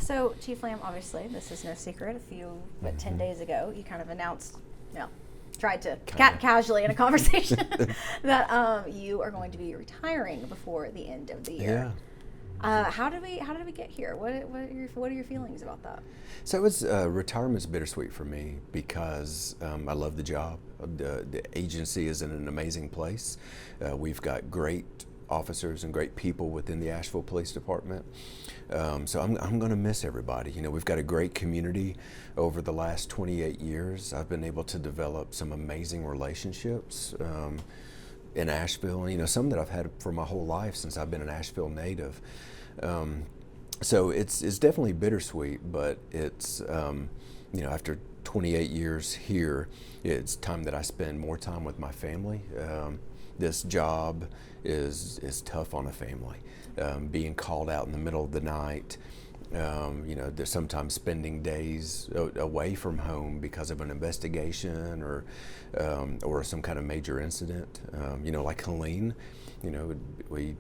So, Chief Lamb, obviously, this is no secret. 10 days ago, you kind of announced, tried to casually in a conversation that you are going to be retiring before the end of the year. Yeah. How did we get here? What are your feelings about that? So it's retirement's bittersweet for me because I love the job. The agency is in an amazing place. We've got great officers and great people within the Asheville Police Department. So I'm going to miss everybody. We've got a great community. Over the last 28 years, I've been able to develop some amazing relationships in Asheville. Some that I've had for my whole life since I've been an Asheville native. So it's definitely bittersweet, but it's after 28 years here, it's time that I spend more time with my family. This job is tough on a family. Being called out in the middle of the night, there's sometimes spending days away from home because of an investigation or some kind of major incident. Like Helene, we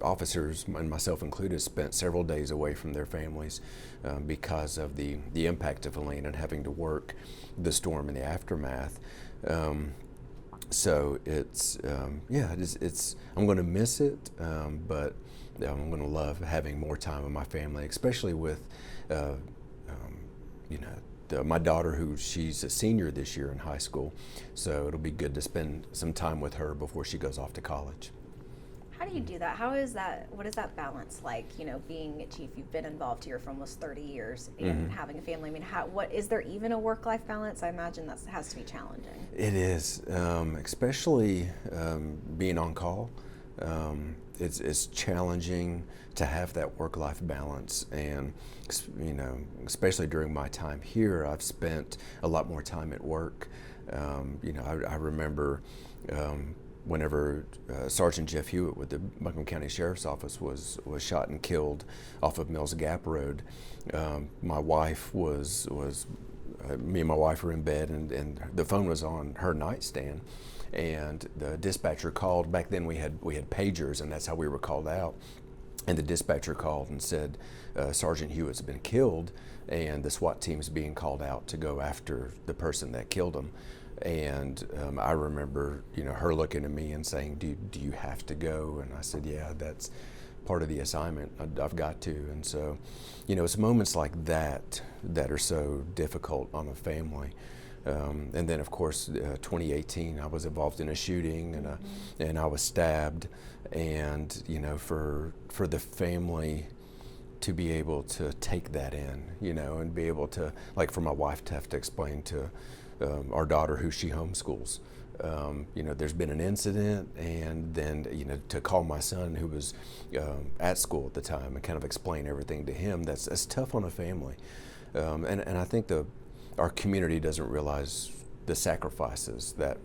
officers, and myself included, spent several days away from their families because of the impact of Helene and having to work the storm and the aftermath. So it's I'm going to miss it, but I'm going to love having more time with my family, especially with my daughter, she's a senior this year in high school. So it'll be good to spend some time with her before she goes off to college. How do you do that? How is that? What is that balance like? Being a chief, you've been involved here for almost 30 years, and having a family. I mean, is there even a work-life balance? I imagine that has to be challenging. It is, especially being on call. It's challenging to have that work-life balance, and especially during my time here, I've spent a lot more time at work. I remember. Whenever Sergeant Jeff Hewitt with the Buncombe County Sheriff's Office was shot and killed off of Mills Gap Road, my wife me and my wife were in bed, and the phone was on her nightstand, and the dispatcher called. Back then we had pagers, and that's how we were called out. And the dispatcher called and said, Sergeant Hewitt's been killed, and the SWAT team's being called out to go after the person that killed him. And I remember, her looking at me and saying, do you have to go? And I said, yeah, that's part of the assignment. I've got to. And so, it's moments like that are so difficult on a family. And then, of course, 2018, I was involved in a shooting, and I was stabbed. And, for the family to be able to take that in, and be able to, like for my wife to have to explain to our daughter, who she homeschools, there's been an incident, and then to call my son, who was at school at the time, and kind of explain everything to him. That's tough on a family, and I think our community doesn't realize the sacrifices that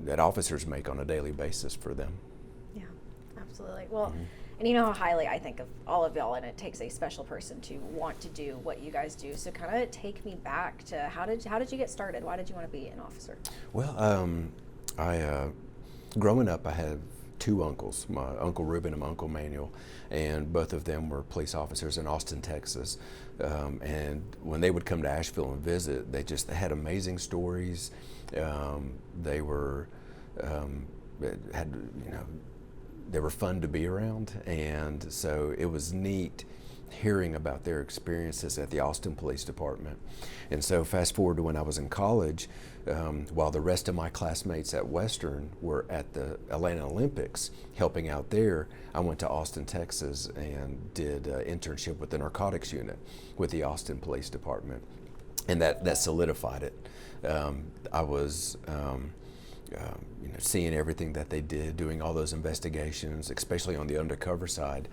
that officers make on a daily basis for them. Yeah, absolutely. Well. And you know how highly I think of all of y'all, and it takes a special person to want to do what you guys do. So kind of take me back to how did you get started? Why did you want to be an officer? Well, growing up, I had two uncles, my Uncle Reuben and my Uncle Manuel, and both of them were police officers in Austin, Texas. And when they would come to Asheville and visit, they had amazing stories. They were they were fun to be around, and so it was neat hearing about their experiences at the Austin Police Department. And so fast forward to when I was in college, while the rest of my classmates at Western were at the Atlanta Olympics helping out there, I went to Austin, Texas, and did an internship with the narcotics unit with the Austin Police Department, and that solidified it. I was seeing everything that they did, doing all those investigations, especially on the undercover side.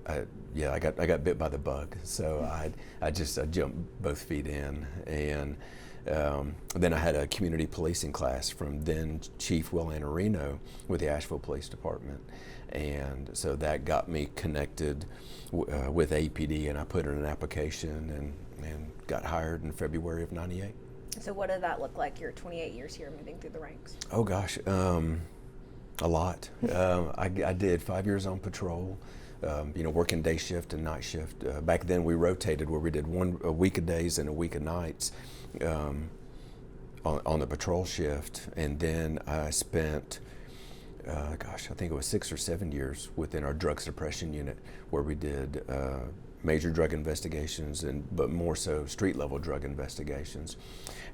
I got bit by the bug, so I jumped both feet in, and then I had a community policing class from then Chief Will Anarino with the Asheville Police Department, and so that got me connected with APD, and I put in an application and got hired in February of '98. So what did that look like, your 28 years here moving through the ranks? Oh gosh, a lot. I did 5 years on patrol. working day shift and night shift. Back then we rotated where we did a week of days and a week of nights on the patrol shift. And then I spent, I think it was 6 or 7 years within our drug suppression unit, where we did major drug investigations, but more so street level drug investigations.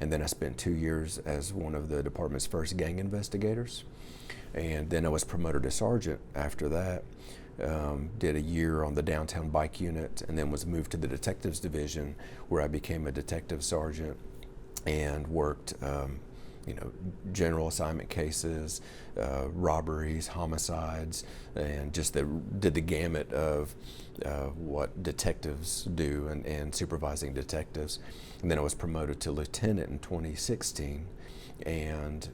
And then I spent 2 years as one of the department's first gang investigators. And then I was promoted to sergeant after that. Did a year on the downtown bike unit, and then was moved to the detectives division, where I became a detective sergeant and worked general assignment cases, robberies, homicides, and just did the gamut of what detectives do and supervising detectives. And then I was promoted to lieutenant in 2016, and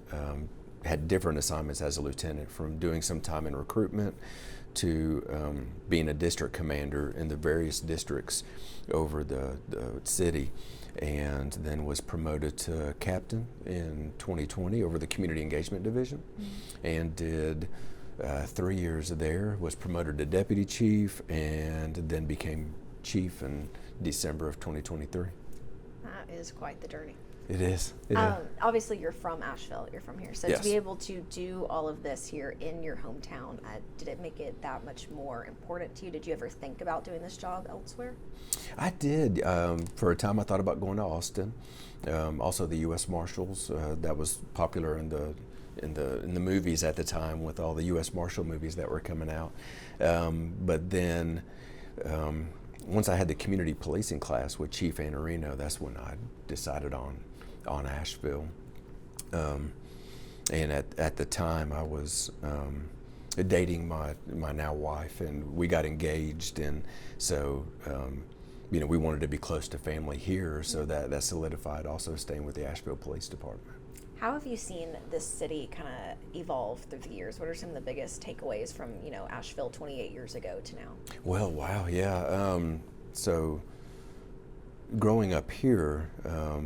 had different assignments as a lieutenant, from doing some time in recruitment to being a district commander in the various districts over the city, and then was promoted to captain in 2020 over the community engagement division, and did 3 years there, was promoted to deputy chief, and then became chief in December of 2023. That is quite the journey. It is. Obviously, you're from Asheville. You're from here. So yes. To be able to do all of this here in your hometown, did it make it that much more important to you? Did you ever think about doing this job elsewhere? I did. For a time, I thought about going to Austin. Also, the U.S. Marshals. That was popular in the movies at the time, with all the U.S. Marshal movies that were coming out. But then, once I had the community policing class with Chief Anarino, that's when I decided on Asheville. And at the time, I was dating my now wife, and we got engaged, and so we wanted to be close to family here, so that solidified also staying with the Asheville Police Department. How have you seen this city kind of evolve through the years? What are some of the biggest takeaways from Asheville 28 years ago to now? Well, wow, yeah. So growing up here,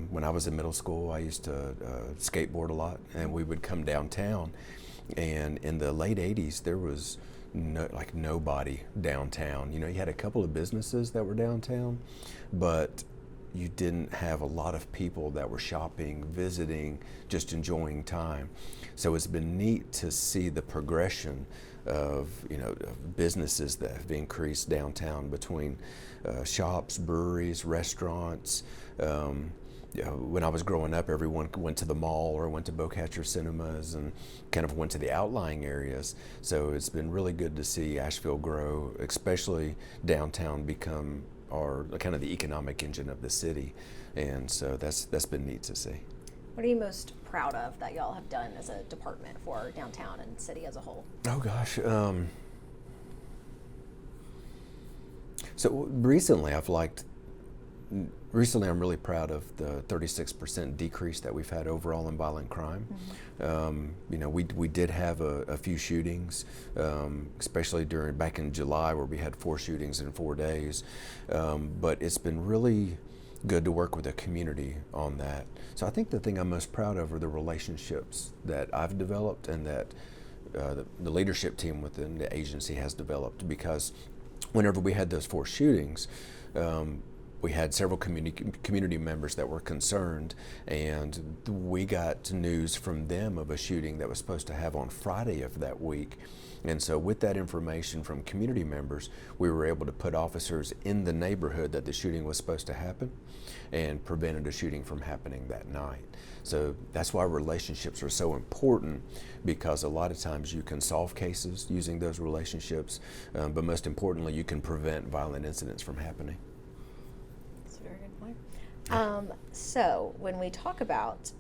when I was in middle school, I used to skateboard a lot, and we would come downtown. And in the late 80s, there was nobody downtown. You had a couple of businesses that were downtown, but you didn't have a lot of people that were shopping, visiting, just enjoying time. So it's been neat to see the progression of businesses that have increased downtown, between shops, breweries, restaurants. When I was growing up, everyone went to the mall or went to Bowcatcher Cinemas and kind of went to the outlying areas. So it's been really good to see Asheville grow, especially downtown become kind of the economic engine of the city, and so that's been neat to see. What are you most proud of that y'all have done as a department for downtown and city as a whole? Oh gosh, so recently I'm really proud of the 36% decrease that we've had overall in violent crime. We did have a few shootings, especially back in July, where we had 4 shootings in 4 days. But it's been really good to work with the community on that. So I think the thing I'm most proud of are the relationships that I've developed, and that the leadership team within the agency has developed, because whenever we had those 4 shootings, we had several community members that were concerned, and we got news from them of a shooting that was supposed to have on Friday of that week. And so with that information from community members, we were able to put officers in the neighborhood that the shooting was supposed to happen, and prevented a shooting from happening that night. So that's why relationships are so important, because a lot of times you can solve cases using those relationships, but most importantly, you can prevent violent incidents from happening. So when we talk about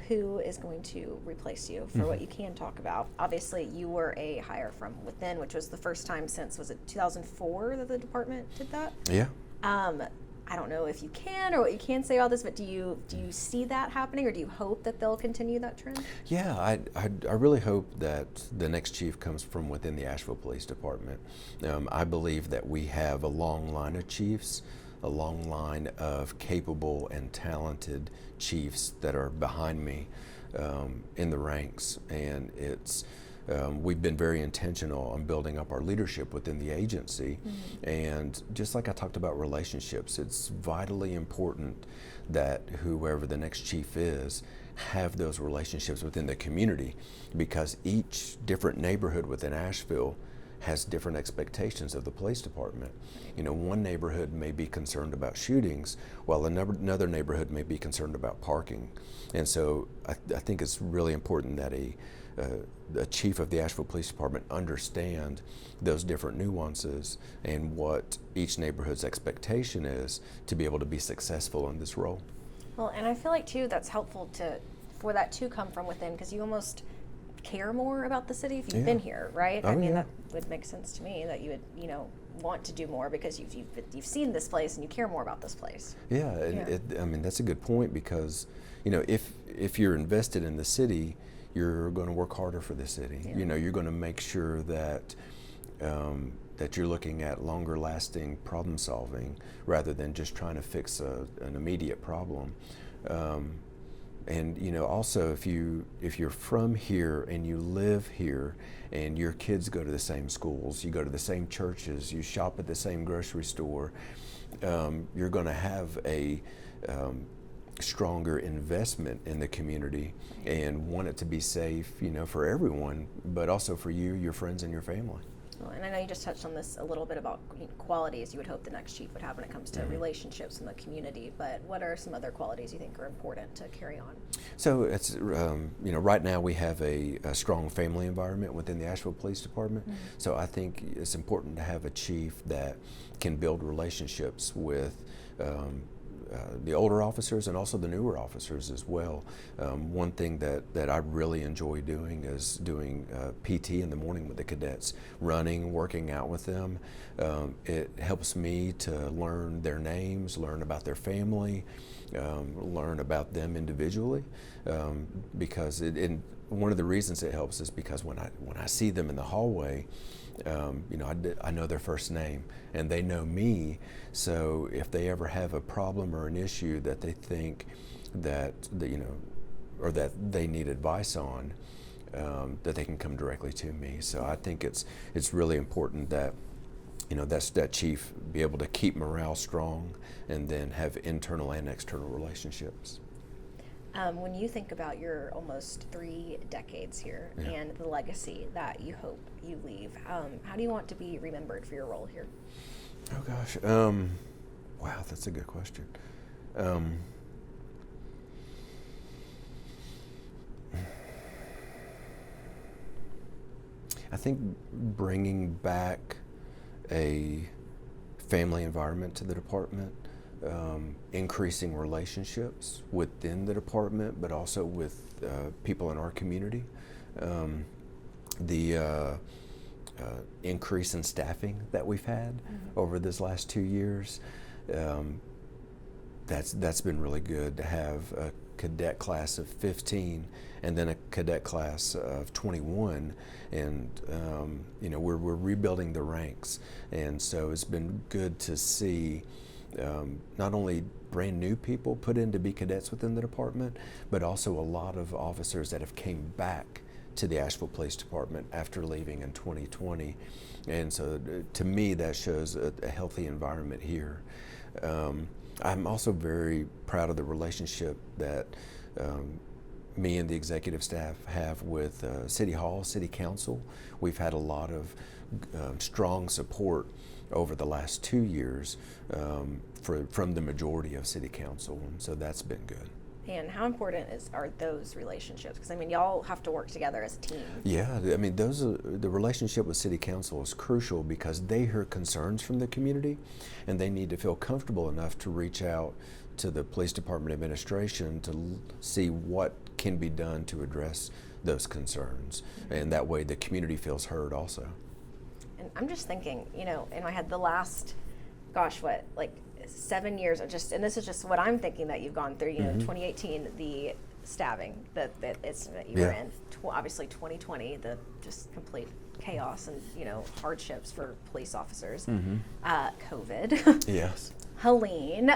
who is going to replace you, for what you can talk about, obviously you were a hire from within, which was the first time since, was it 2004 that the department did that? Yeah. I don't know if you can or what you can say about this, but do you see that happening, or do you hope that they'll continue that trend? Yeah, I really hope that the next chief comes from within the Asheville Police Department. I believe that we have a long line of chiefs, a long line of capable and talented chiefs that are behind me in the ranks, and it's we've been very intentional on building up our leadership within the agency. And just like I talked about relationships, it's vitally important that whoever the next chief is have those relationships within the community, because each different neighborhood within Asheville has different expectations of the police department. You know, one neighborhood may be concerned about shootings, while another neighborhood may be concerned about parking. And so I think it's really important that a chief of the Asheville Police Department understand those different nuances and what each neighborhood's expectation is to be able to be successful in this role. Well, and I feel like too that's helpful for that to come from within, because you almost care more about the city if you've been here, right? Oh, I mean, yeah. that would make sense to me, that you would, want to do more because you've seen this place and you care more about this place. Yeah, and I mean, that's a good point, because if you're invested in the city, you're going to work harder for the city. Yeah. You're going to make sure that that you're looking at longer lasting problem solving rather than just trying to fix an immediate problem. And also, if you're from here and you live here and your kids go to the same schools, you go to the same churches, you shop at the same grocery store, you're going to have a stronger investment in the community and want it to be safe, for everyone, but also for you, your friends, and your family. Well, and I know you just touched on this a little bit about qualities you would hope the next chief would have when it comes to relationships in the community, but what are some other qualities you think are important to carry on? So it's, right now we have a strong family environment within the Asheville Police Department. So I think it's important to have a chief that can build relationships with the older officers and also the newer officers as well. One thing that I really enjoy doing is doing PT in the morning with the cadets, running, working out with them. It helps me to learn their names, learn about their family, learn about them individually, because one of the reasons it helps is because when I see them in the hallway, I know their first name and they know me. So if they ever have a problem or an issue that they think that or that they need advice on, that they can come directly to me. So I think it's really important that that chief be able to keep morale strong and then have internal and external relationships. When you think about your almost 3 decades here and the legacy that you hope you leave, how do you want to be remembered for your role here? Oh gosh, wow, that's a good question. I think bringing back a family environment to the department, increasing relationships within the department, but also with people in our community. The increase in staffing that we've had over this last 2 years, that's been really good to have a cadet class of 15 and then a cadet class of 21, and we're rebuilding the ranks, and so it's been good to see not only brand new people put in to be cadets within the department, but also a lot of officers that have came back to the Asheville Police Department after leaving in 2020. And so to me, that shows a healthy environment here. I'm also very proud of the relationship that me and the executive staff have with City Hall, City Council. We've had a lot of strong support over the last 2 years from the majority of City Council, and so that's been good. And how important are those relationships? Because y'all have to work together as a team. Yeah, the relationship with City Council is crucial because they hear concerns from the community, and they need to feel comfortable enough to reach out to the Police Department administration to see what can be done to address those concerns, and that way the community feels heard also. And I'm just thinking, in my head, the last, 7 years of and this is just what I'm thinking that you've gone through, 2018, the stabbing that you were in, obviously 2020, the just complete chaos and, hardships for police officers, COVID. Yes. Helene,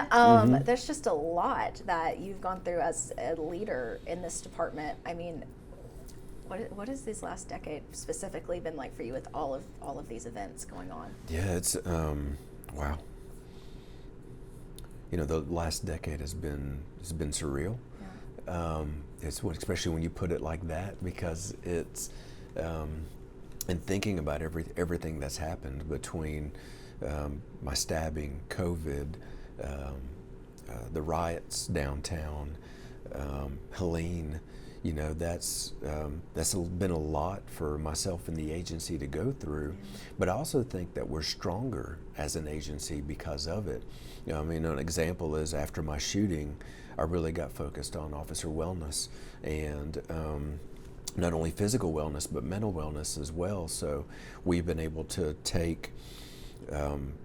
there's just a lot that you've gone through as a leader in this department. What has this last decade specifically been like for you with all of these events going on? Yeah, it's wow. The last decade has been surreal. Yeah. Especially when you put it like that, because it's and thinking about everything that's happened between my stabbing, COVID, the riots downtown, Helene. That's been a lot for myself and the agency to go through. But I also think that we're stronger as an agency because of it. An example is after my shooting, I really got focused on officer wellness and not only physical wellness, but mental wellness as well. So we've been able to take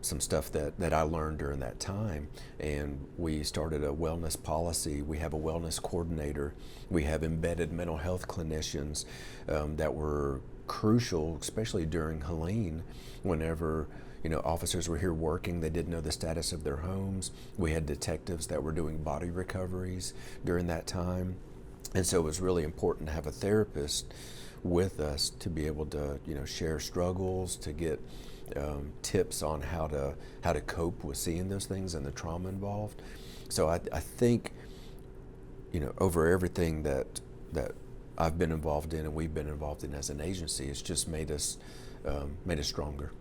some stuff that I learned during that time, and we started a wellness policy. We have a wellness coordinator. We have embedded mental health clinicians that were crucial, especially during Helene, whenever officers were here working, they didn't know the status of their homes. We had detectives that were doing body recoveries during that time. And so it was really important to have a therapist with us to be able to, share struggles, to get tips on how to cope with seeing those things and the trauma involved. So I think, over everything that I've been involved in and we've been involved in as an agency, it's just made us stronger.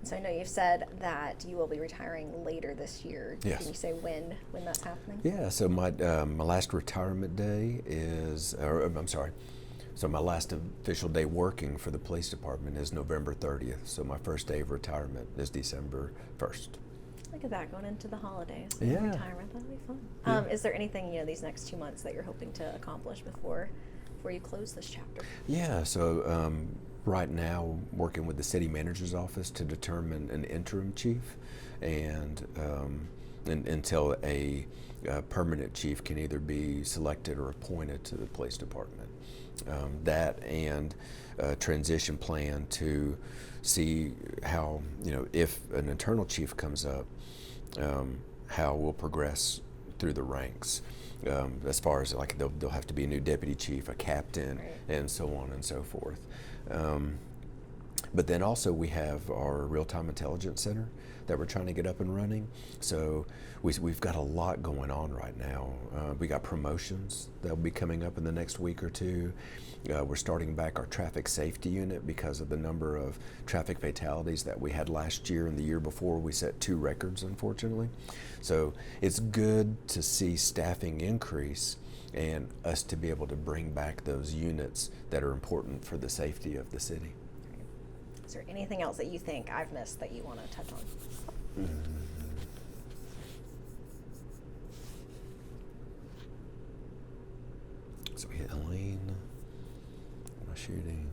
So I know you've said that you will be retiring later this year. Yes. Can you say when that's happening? Yeah, so my last retirement day so my last official day working for the police department is November 30th. So my first day of retirement is December 1st. Look at that, going into the holidays. Yeah. Retirement, that'll be fun. Yeah. Is there anything, these next 2 months that you're hoping to accomplish before you close this chapter? Yeah, so right now working with the city manager's office to determine an interim chief and until a permanent chief can either be selected or appointed to the police department. That and a transition plan to see how, if an internal chief comes up, how we'll progress through the ranks. As far as there'll have to be a new deputy chief, a captain, right, and so on and so forth. But then also we have our real-time intelligence center that we're trying to get up and running. So we've got a lot going on right now. We got promotions that'll be coming up in the next week or two. We're starting back our traffic safety unit because of the number of traffic fatalities that we had last year and the year before. We set 2 records, unfortunately. So it's good to see staffing increase and us to be able to bring back those units that are important for the safety of the city. Is there anything else that you think I've missed that you want to touch on? So we hit Helene, my shooting.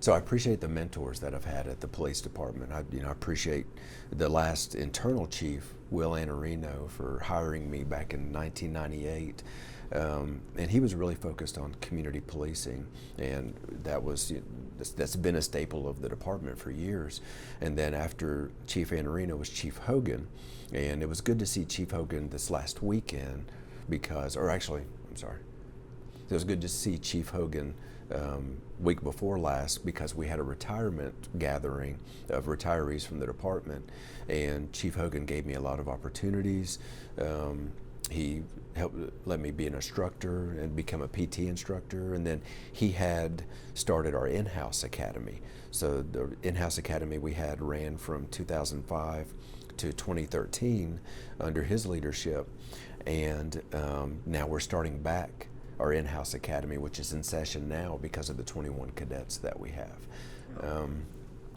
So I appreciate the mentors that I've had at the police department. I appreciate the last internal chief, Will Anarino, for hiring me back in 1998. And he was really focused on community policing, and that's been a staple of the department for years. And then after Chief Anarino was Chief Hogan, and it was good to see Chief Hogan this last weekend it was good to see Chief Hogan week before last, because we had a retirement gathering of retirees from the department, and Chief Hogan gave me a lot of opportunities. He helped let me be an instructor and become a PT instructor, and then he had started our in-house academy. So the in-house academy we had ran from 2005 to 2013 under his leadership, and now we're starting back our in-house academy, which is in session now because of the 21 cadets that we have.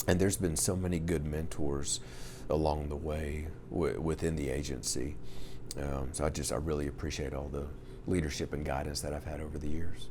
And there's been so many good mentors along the way within the agency. So I really appreciate all the leadership and guidance that I've had over the years.